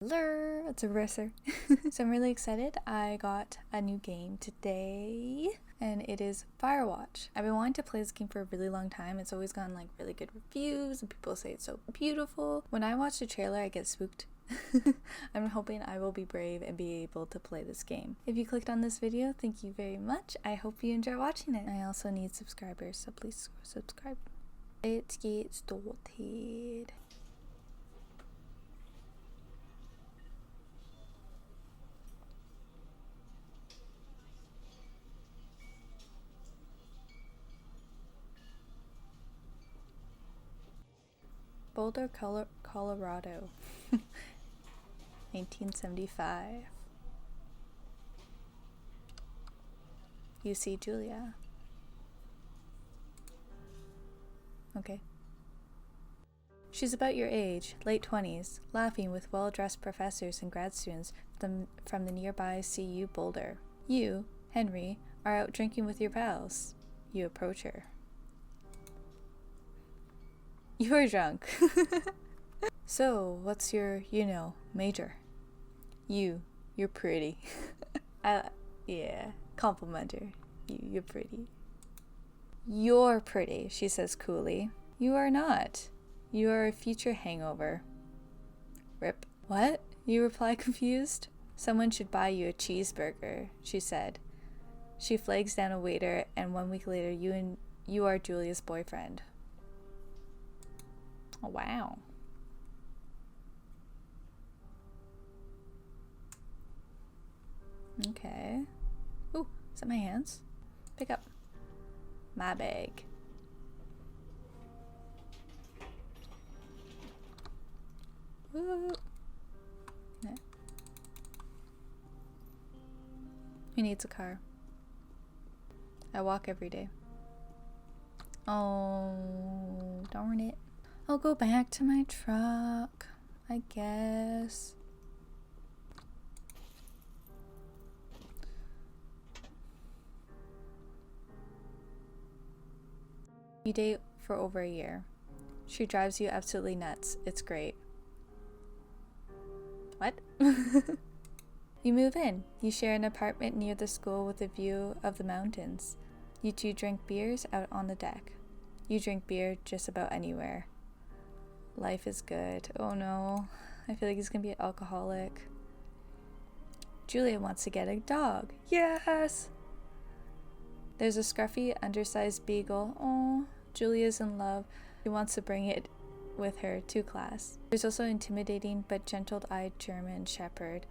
Hello, it's a racer. So I'm really excited. I got a new game today and it is Firewatch. I've been wanting to play this game for a really long time. It's always gotten like really good reviews and people say it's so beautiful. When I watch the trailer, I get spooked. I'm hoping I will be brave and be able to play this game. If you clicked on this video, thank you very much. I hope you enjoy watching it. I also need subscribers, so please subscribe. Let's get started. Boulder, Colorado, 1975. You see Julia. Okay. She's about your age, late 20s, laughing with well-dressed professors and grad students from the nearby CU Boulder. You, Henry, are out drinking with your pals. You approach her. You're drunk. So, what's your, major? You're pretty. Yeah, compliment her. You're pretty. You're pretty, she says coolly. You are not. You are a future hangover. Rip. What? You reply confused. Someone should buy you a cheeseburger, she said. She flags down a waiter, and 1 week later, you are Julia's boyfriend. Oh, wow. Okay. Ooh, is that my hands? Pick up. My bag. Woo. No. Who needs a car? I walk every day. Oh, darn it. I'll go back to my truck, I guess. You date for over a year. She drives you absolutely nuts. It's great. What? You move in. You share an apartment near the school with a view of the mountains. You two drink beers out on the deck. You drink beer just about anywhere. Life is good. Oh no. I feel like he's gonna be an alcoholic. Julia wants to get a dog. Yes! There's a scruffy, undersized beagle. Oh, Julia's in love. She wants to bring it with her to class. There's also an intimidating but gentle-eyed German shepherd.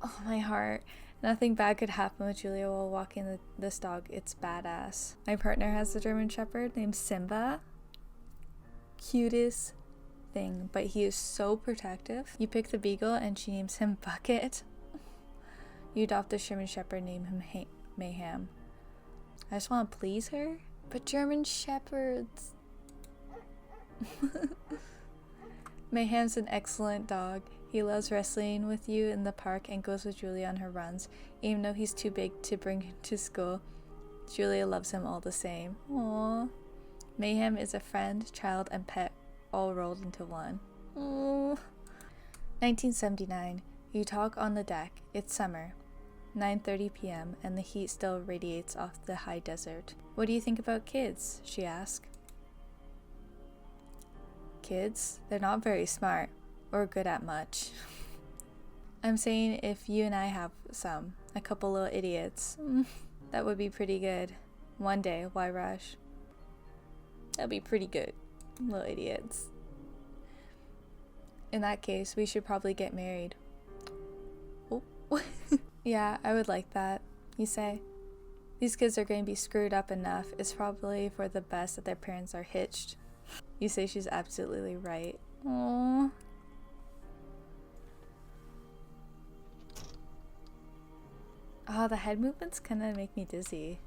Oh, my heart. Nothing bad could happen with Julia while walking this dog. It's badass. My partner has a German shepherd named Simba. Cutest thing, but he is so protective. You pick the beagle and she names him Bucket. You adopt the German shepherd, name him Mayhem. I just want to please her, but German shepherds. Mayhem's an excellent dog. He loves wrestling with you in the park and goes with Julia on her runs. Even though he's too big to bring to school, Julia loves him all the same. Aww. Mayhem is a friend, child, and pet all rolled into one. Aww. 1979. You talk on the deck. It's summer. 9:30 p.m. and the heat still radiates off the high desert. What do you think about kids? She asks. Kids? They're not very smart or good at much. I'm saying if you and I have a couple little idiots, that would be pretty good. One day, why rush? That'd be pretty good, little idiots. In that case, we should probably get married. Oh. Yeah, I would like that, you say. These kids are going to be screwed up enough. It's probably for the best that their parents are hitched. You say she's absolutely right. Aww. Oh, the head movements kind of make me dizzy.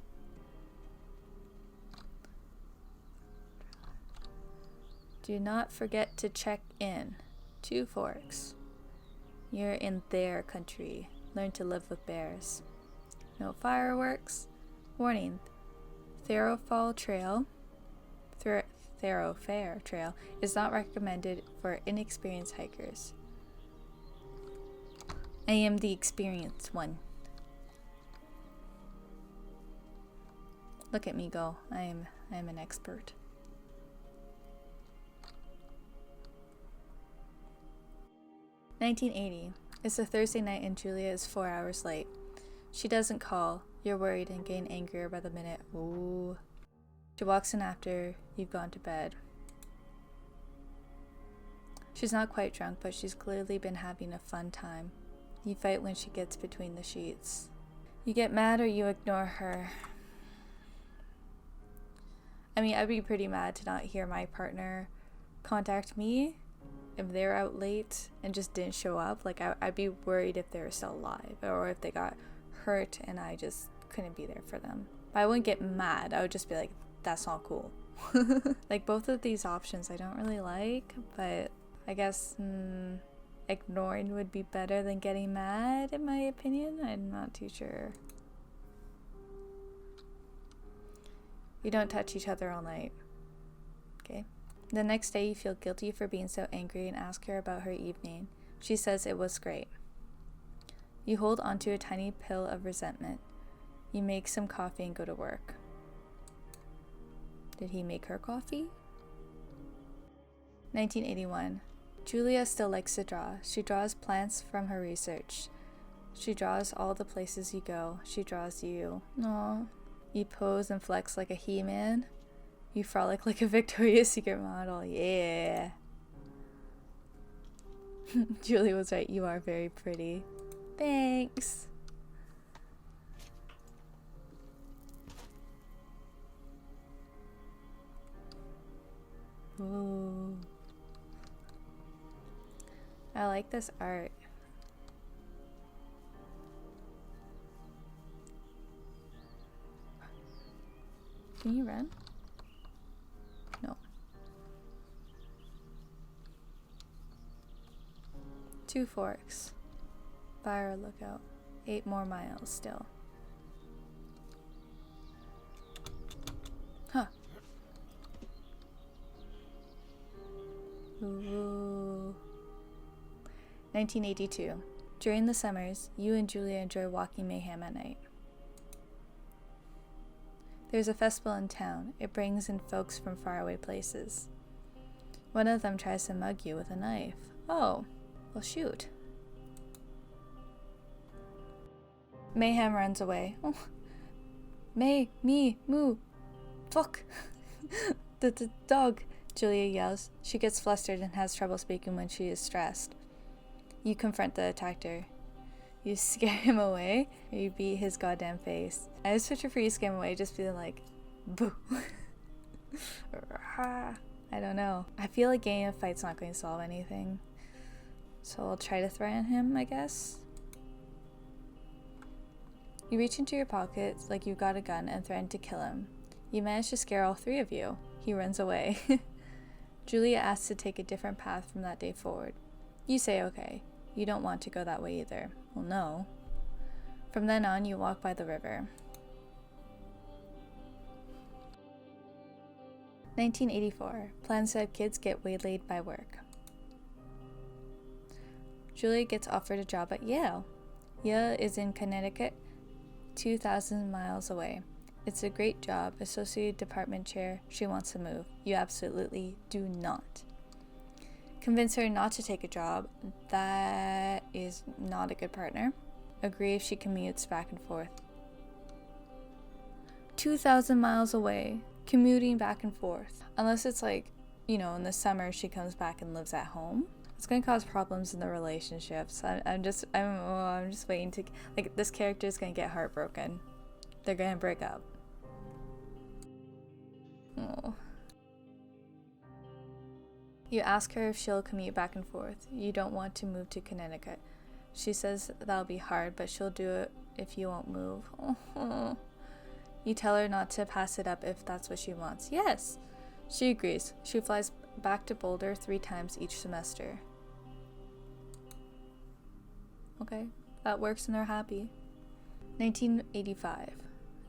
Do not forget to check in. 2 forks. You're in their country. Learn to live with bears. No fireworks. Warning. Thoroughfare Trail is not recommended for inexperienced hikers. I am the experienced one. Look at me go. I am an expert. "1980. It's a Thursday night and Julia is 4 hours late. She doesn't call. You're worried and getting angrier by the minute. Ooh. She walks in after you've gone to bed. She's not quite drunk, but she's clearly been having a fun time. You fight when she gets between the sheets. You get mad or you ignore her. I mean, I'd be pretty mad to not hear my partner contact me if they're out late and just didn't show up. Like, I'd be worried if they were still alive or if they got hurt and I just couldn't be there for them. But I wouldn't get mad. I would just be like, that's not cool. Like, both of these options I don't really like, but I guess ignoring would be better than getting mad, in my opinion. I'm not too sure. You don't touch each other all night. Okay. The next day you feel guilty for being so angry and ask her about her evening. She says it was great. You hold onto a tiny pill of resentment. You make some coffee and go to work. Did he make her coffee? 1981. Julia still likes to draw. She draws plants from her research. She draws all the places you go. She draws you. Aww. You pose and flex like a He-Man. You frolic like a Victoria's Secret model. Yeah. Julie was right. You are very pretty. Thanks. Ooh. I like this art. Can you run? No. 2 forks. Fire lookout. 8 more miles still. Huh. Ooh. 1982. During the summers, you and Julia enjoy walking Mayhem at night. There's a festival in town. It brings in folks from faraway places. One of them tries to mug you with a knife. Oh, well, shoot. Mayhem runs away. Oh. Me, moo. Fuck. the dog, Julia yells. She gets flustered and has trouble speaking when she is stressed. You confront the attacker. You scare him away, or you beat his goddamn face. I just picture for you scare him away, just feeling like, boo. I don't know. I feel like getting a fight's not going to solve anything. So I'll try to threaten him, I guess. You reach into your pockets like you've got a gun and threaten to kill him. You manage to scare all 3 of you. He runs away. Julia asks to take a different path from that day forward. You say okay. You don't want to go that way either. Well, no. From then on, you walk by the river. 1984. Plans to have kids get waylaid by work. Julia gets offered a job at Yale. Yale is in Connecticut, 2,000 miles away. It's a great job. Associate department chair. She wants to move. You absolutely do not. Convince her not to take a job. That is not a good partner. Agree if she commutes back and forth. 2,000 miles away, commuting back and forth. Unless it's like, in the summer she comes back and lives at home. It's going to cause problems in the relationships. I'm just waiting to, this character is going to get heartbroken. They're going to break up. Oh. You ask her if she'll commute back and forth. You don't want to move to Connecticut. She says that'll be hard, but she'll do it if you won't move. Oh. You tell her not to pass it up if that's what she wants. Yes! She agrees. She flies back to Boulder 3 times each semester. Okay, that works and they're happy. 1985.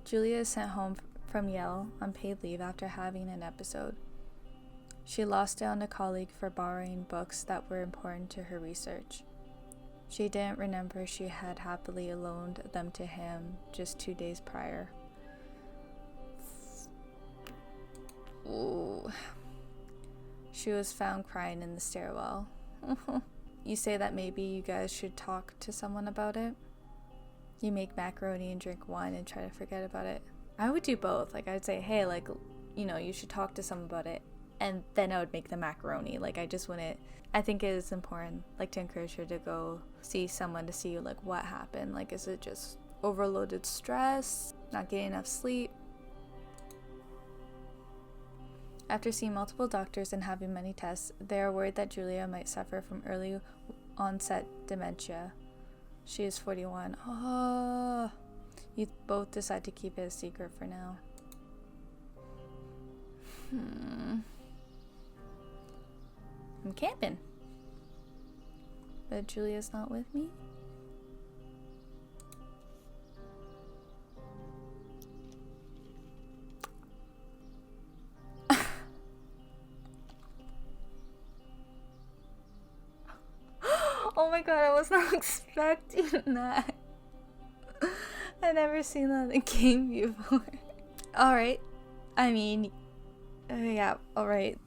Julia is sent home from Yale on paid leave after having an episode. She lost it on a colleague for borrowing books that were important to her research. She didn't remember she had happily loaned them to him just 2 days prior. Ooh. She was found crying in the stairwell. You say that maybe you guys should talk to someone about it? You make macaroni and drink wine and try to forget about it. I would do both. Like, I'd say, hey, like, you know, you should talk to someone about it. And then I would make the macaroni. Like, I just wouldn't. I think it is important, like, to encourage her to go see someone to see, like, what happened. Like, is it just overloaded stress? Not getting enough sleep? After seeing multiple doctors and having many tests, they are worried that Julia might suffer from early onset dementia. She is 41. Oh, you both decide to keep it a secret for now. I'm camping. But Julia's not with me? Oh my god, I was not expecting that. I've never seen that in a game before. Alright. I mean, yeah, alright.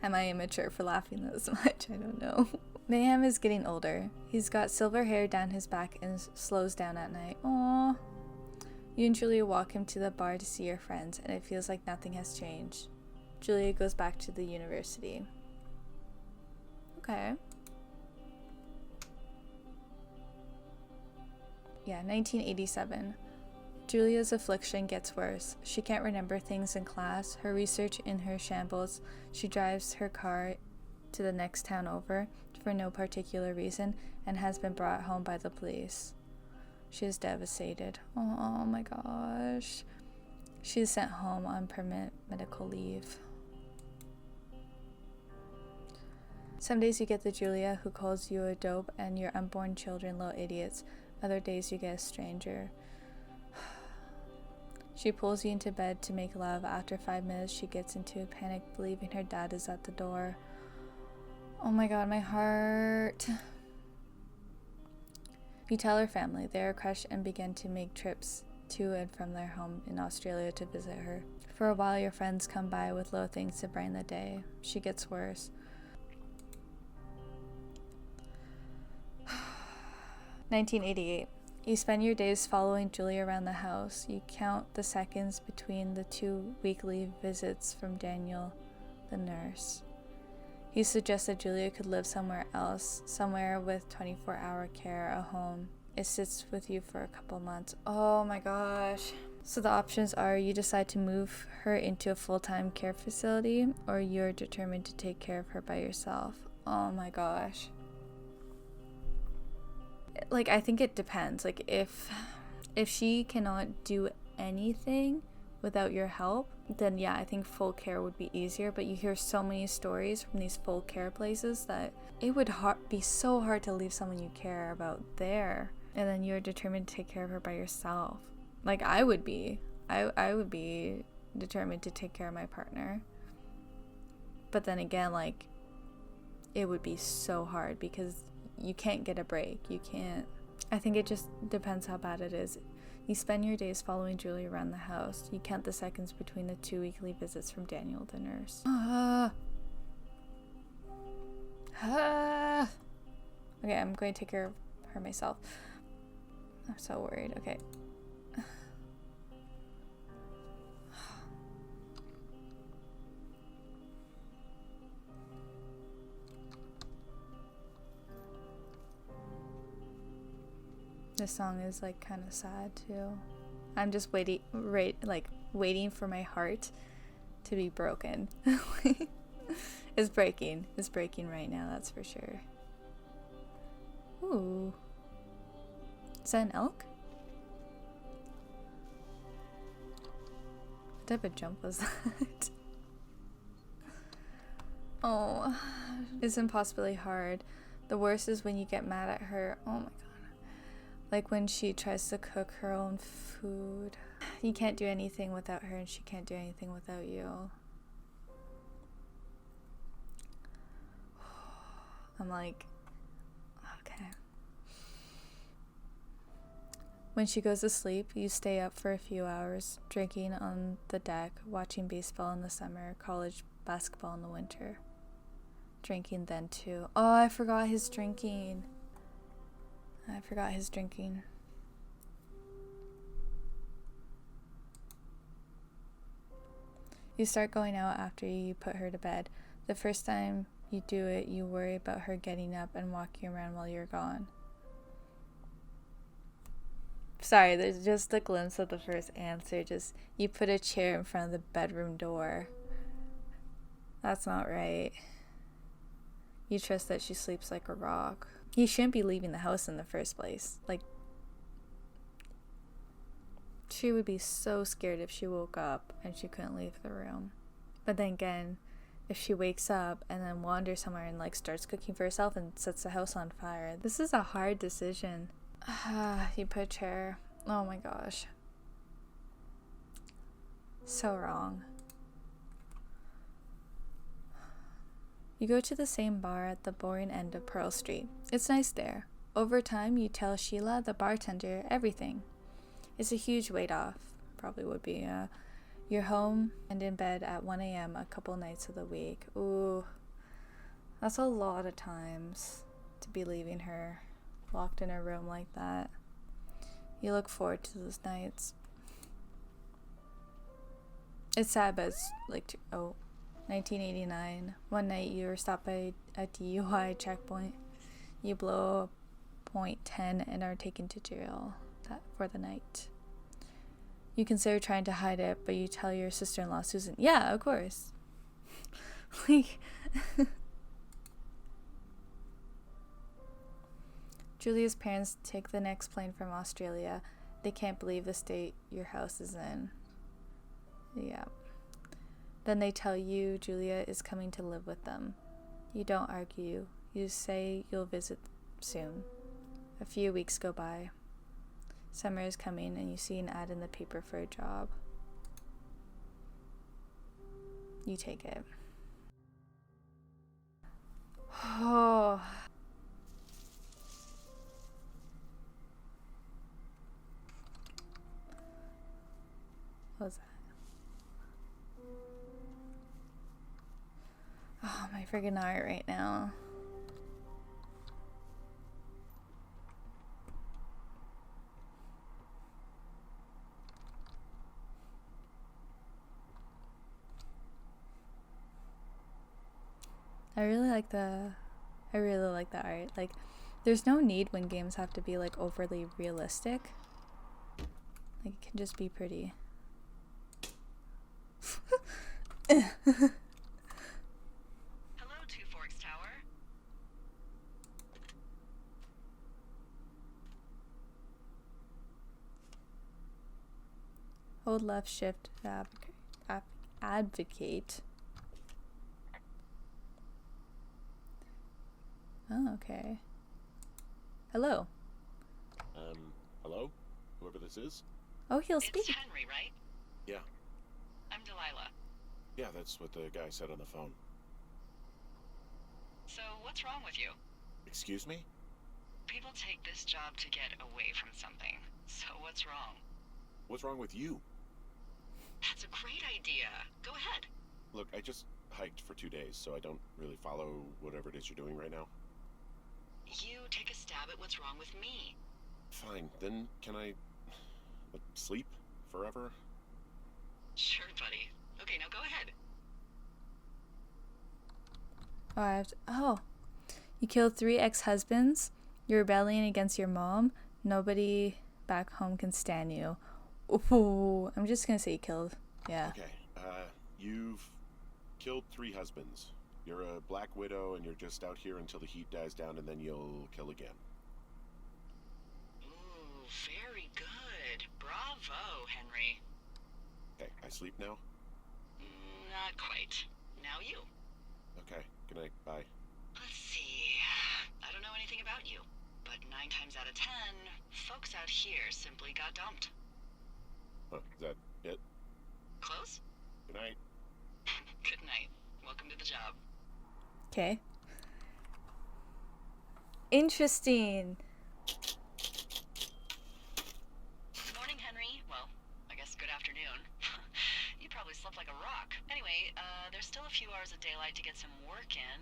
Am I immature for laughing this much? I don't know. Mayhem is getting older. He's got silver hair down his back and slows down at night. Aww. You and Julia walk him to the bar to see your friends, and it feels like nothing has changed. Julia goes back to the university. Okay. Yeah, 1987. Julia's affliction gets worse. She can't remember things in class, her research in her shambles. She drives her car to the next town over for no particular reason and has been brought home by the police. She is devastated. Oh my gosh. She is sent home on permanent medical leave. Some days you get the Julia who calls you a dope and your unborn children little idiots. Other days you get a stranger. She pulls you into bed to make love. After 5 minutes she gets into a panic believing her dad is at the door. Oh my god, my heart. You tell her family. They are crushed and begin to make trips to and from their home in Australia to visit her. For a while your friends come by with little things to brighten the day. She gets worse. 1988. You spend your days following Julia around the house. You count the seconds between the 2 weekly visits from Daniel, the nurse. He suggests that Julia could live somewhere else, somewhere with 24-hour care, a home. It sits with you for a couple months. Oh my gosh. So the options are you decide to move her into a full-time care facility, or you're determined to take care of her by yourself. Oh my gosh. Like, I think it depends. Like, if she cannot do anything without your help, then yeah, I think full care would be easier. But you hear so many stories from these full care places that it would be so hard to leave someone you care about there, and then you're determined to take care of her by yourself. Like, I would be determined to take care of my partner. But then again, like, it would be so hard because you can't get a break. You can't. I think it just depends how bad it is. You spend your days following Julie around the house. You count the seconds between the 2 weekly visits from Daniel, the nurse. Okay, I'm going to take care of her myself. I'm so worried. Okay. This song is like kind of sad too. I'm just waiting for my heart to be broken. It's breaking right now, that's for sure. Ooh, is that an elk? What type of jump was that? Oh, it's impossibly hard. The worst is when you get mad at her. Oh my god. Like when she tries to cook her own food. You can't do anything without her and she can't do anything without you. I'm like, Okay. When she goes to sleep, you stay up for a few hours, drinking on the deck, watching baseball in the summer, college basketball in the winter. Drinking then too. Oh, I forgot his drinking. You start going out after you put her to bed. The first time you do it, you worry about her getting up and walking around while you're gone. Sorry, there's just a glimpse of the first answer. Just, you put a chair in front of the bedroom door. That's not right. You trust that she sleeps like a rock. You shouldn't be leaving the house in the first place. Like, she would be so scared if she woke up and she couldn't leave the room. But then again, if she wakes up and then wanders somewhere and like starts cooking for herself and sets the house on fire, this is a hard decision. You put a chair. Oh my gosh. So wrong. You go to the same bar at the boring end of Pearl Street. It's nice there. Over time, you tell Sheila, the bartender, everything. It's a huge weight off. Probably would be. You're home and in bed at 1 a.m. a couple nights of the week. Ooh, that's a lot of times to be leaving her locked in her room like that. You look forward to those nights. It's sad, but it's like, 1989. One night you were stopped by a DUI checkpoint. You blow a .10 and are taken to jail for the night. You consider trying to hide it, but you tell your sister-in-law, Susan. Yeah, of course. Like... Julia's parents take the next plane from Australia. They can't believe the state your house is in. Yeah. Then they tell you Julia is coming to live with them. You don't argue. You say you'll visit soon. A few weeks go by. Summer is coming and you see an ad in the paper for a job. You take it. Oh... What was that? Oh, my friggin' heart right now. I really like the art. Like, there's no need when games have to be like overly realistic. Like, it can just be pretty. Hello, Two Forks Tower. Hold left shift advocate. Oh, okay. Hello. Hello? Whoever this is? Oh, he'll speak. It's Henry, right? Yeah. I'm Delilah. Yeah, that's what the guy said on the phone. So, what's wrong with you? Excuse me? People take this job to get away from something. So, what's wrong? What's wrong with you? That's a great idea. Go ahead. Look, I just hiked for 2 days, so I don't really follow whatever it is you're doing right now. You take a stab at what's wrong with me. Fine, then can I... sleep? Forever? Sure, buddy. Okay, now go ahead. You killed 3 ex-husbands. You're rebelling against your mom. Nobody back home can stand you. Ooh, I'm just gonna say killed. Yeah. Okay, you've killed 3 husbands. You're a black widow and you're just out here until the heat dies down and then you'll kill again. Ooh, very good. Bravo, Henry. Okay, I sleep now? Not quite. Now you. Okay, good night, bye. Let's see. I don't know anything about you, but 9 times out of 10, folks out here simply got dumped. Huh, is that it? Close? Good night. Good night. Welcome to the job. Okay. interesting. Good morning, Henry. Well, I guess good afternoon. You probably slept like a rock. Anyway, there's still a few hours of daylight to get some work in.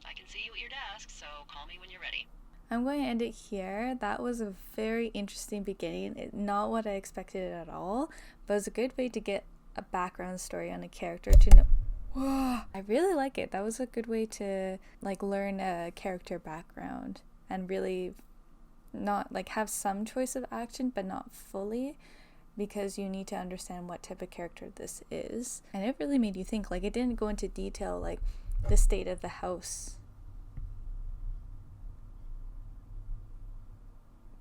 I can see you at your desk, so call me when you're ready. I'm going to end it here. That was a very interesting beginning. Not what I expected at all, but it was a good way to get a background story on a character to know. Whoa, I really like it. That was a good way to like learn a character background and really not like have some choice of action, but not fully, because you need to understand what type of character this is. And it really made you think. Like, it didn't go into detail like the state of the house.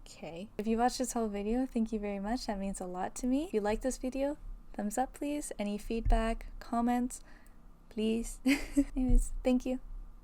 Okay. If you watched this whole video, thank you very much. That means a lot to me. If you like this video, thumbs up please. Any feedback, comments, please. Anyways, thank you.